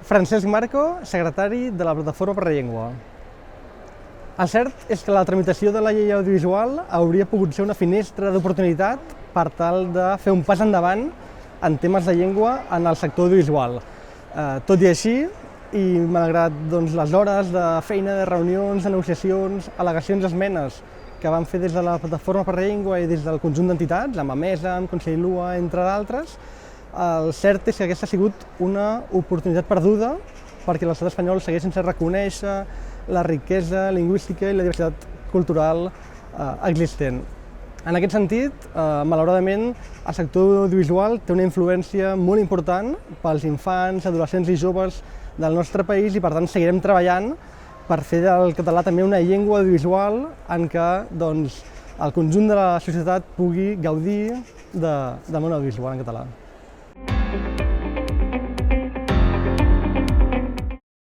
Francesc Marco, secretari de la Plataforma per la Llengua. El cert és que la tramitació de la llei audiovisual hauria pogut ser una finestra d'oportunitat per tal de fer un pas endavant en temes de llengua en el sector audiovisual. Tot i així, i malgrat les hores de feina, de reunions, de negociacions, al·legacions, esmenes que vam fer des de la Plataforma per la Llengua i des del conjunt d'entitats, amb AMESA, amb Consell LUA, entre d'altres, el cert és que aquesta ha sigut una oportunitat perduda perquè l'estat espanyol segueix sense reconèixer la riquesa lingüística i la diversitat cultural existent. En aquest sentit, malauradament, el sector audiovisual té una influència molt important pels infants, adolescents i joves del nostre país i, per tant, seguirem treballant per fer del català també una llengua audiovisual en què el conjunt de la societat pugui gaudir del món audiovisual en català.